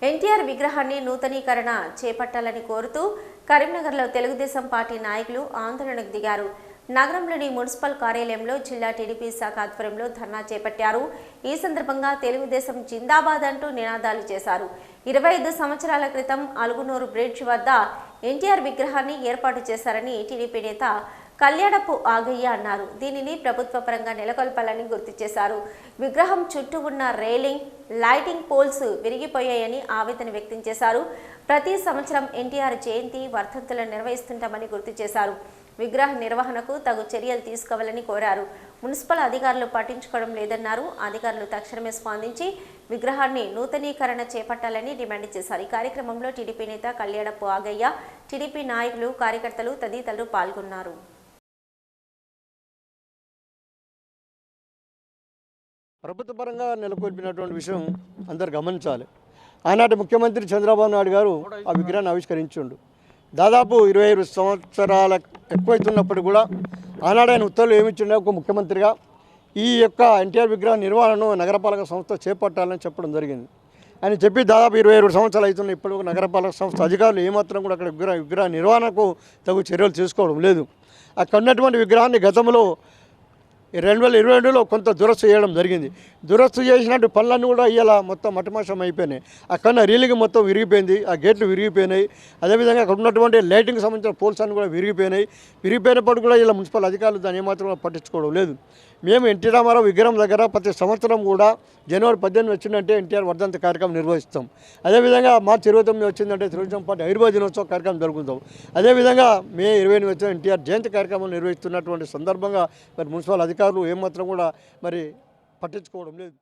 ఎన్టీఆర్ విగ్రహాన్ని నూతనీకరణ చేపట్టాలని కోరుతూ కరీంనగర్లో తెలుగుదేశం పార్టీ నాయకులు ఆందోళనకు దిగారు. నగరంలోని మున్సిపల్ కార్యాలయంలో జిల్లా టీడీపీ శాఖ ఆధ్వర్యంలో ధర్నా చేపట్టారు. ఈ సందర్భంగా తెలుగుదేశం జిందాబాద్ అంటూ నినాదాలు చేశారు. 25 సంవత్సరాల క్రితం అలుగునూరు బ్రిడ్జ్ వద్ద ఎన్టీఆర్ విగ్రహాన్ని ఏర్పాటు చేశారని టీడీపీ నేత కళ్యాణపు ఆగయ్య అన్నారు. దీనిని ప్రభుత్వ పరంగా నెలకొల్పాలని గుర్తు చేశారు. విగ్రహం చుట్టూ ఉన్న రైలింగ్, లైటింగ్ పోల్స్ విరిగిపోయాయని ఆవేదన వ్యక్తం చేశారు. ప్రతి సంవత్సరం ఎన్టీఆర్ జయంతి వర్ధంతులను నిర్వహిస్తుంటామని గుర్తు చేశారు. విగ్రహ నిర్వహణకు తగు చర్యలు తీసుకోవాలని కోరారు. మున్సిపల్ అధికారులు పట్టించుకోవడం లేదన్నారు. అధికారులు తక్షణమే స్పందించి విగ్రహాన్ని నూతనీకరణ చేపట్టాలని డిమాండ్ చేశారు. ఈ కార్యక్రమంలో టీడీపీ నేత కళ్యాణపు ఆగయ్య, టీడీపీ నాయకులు, కార్యకర్తలు తదితరులు పాల్గొన్నారు. ప్రభుత్వ పరంగా నెలకొల్పినటువంటి విషయం అందరు గమనించాలి. ఆనాటి ముఖ్యమంత్రి చంద్రబాబు నాయుడు గారు ఆ విగ్రహాన్ని ఆవిష్కరించిండు. దాదాపు 25 సంవత్సరాల ఎక్కువైతున్నప్పుడు కూడా ఆనాడు ఆయన ఉత్తర్వులు ఏమిచ్చిండే ఒక ముఖ్యమంత్రిగా ఈ యొక్క ఎన్టీఆర్ విగ్రహ నిర్వహణను నగరపాలక సంస్థ చేపట్టాలని చెప్పడం జరిగింది. ఆయన చెప్పి దాదాపు 27 సంవత్సరాలు అవుతున్నాయి. ఇప్పుడు నగరపాలక సంస్థ అధికారులు ఏమాత్రం కూడా అక్కడ విగ్రహ నిర్వహణకు తగు చర్యలు తీసుకోవడం లేదు. అక్కడ ఉన్నటువంటి విగ్రహాన్ని గతంలో 2022లో కొంత దురస్తు చేయడం జరిగింది. దురస్తు చేసినట్టు పనులన్నీ కూడా ఇలా మొత్తం మటమాషం అయిపోయినాయి. అక్కడ రీలింగ్ మొత్తం విరిగిపోయింది, ఆ గేట్లు విరిగిపోయినాయి. అదేవిధంగా అక్కడ ఉన్నటువంటి లైటింగ్ సంబంధించిన పోల్స్ అన్ని కూడా విరిగిపోయినాయి. విరిగిపోయినప్పుడు కూడా ఇలా మున్సిపల్ అధికారులు దాన్ని ఏమాత్రం పట్టించుకోవడం లేదు. మేము ఎన్టీ రామారావు విగ్రహం దగ్గర ప్రతి సంవత్సరం కూడా జనవరి 18 వచ్చిందంటే ఎన్టీఆర్ వర్ధంతి కార్యక్రమం నిర్వహిస్తాం. అదేవిధంగా మార్చి 29 వచ్చిందంటే తెలుగుదేశం పార్టీ ఆవిర్భావ దినోత్సవ కార్యక్రమం జరుగుతాం. అదేవిధంగా మే 28 వచ్చిన ఎన్టీఆర్ జయంతి కార్యక్రమం నిర్వహిస్తున్నటువంటి సందర్భంగా మరి మున్సిపల్ అధికారులు ఏమాత్రం కూడా మరి పట్టించుకోవడం లేదు.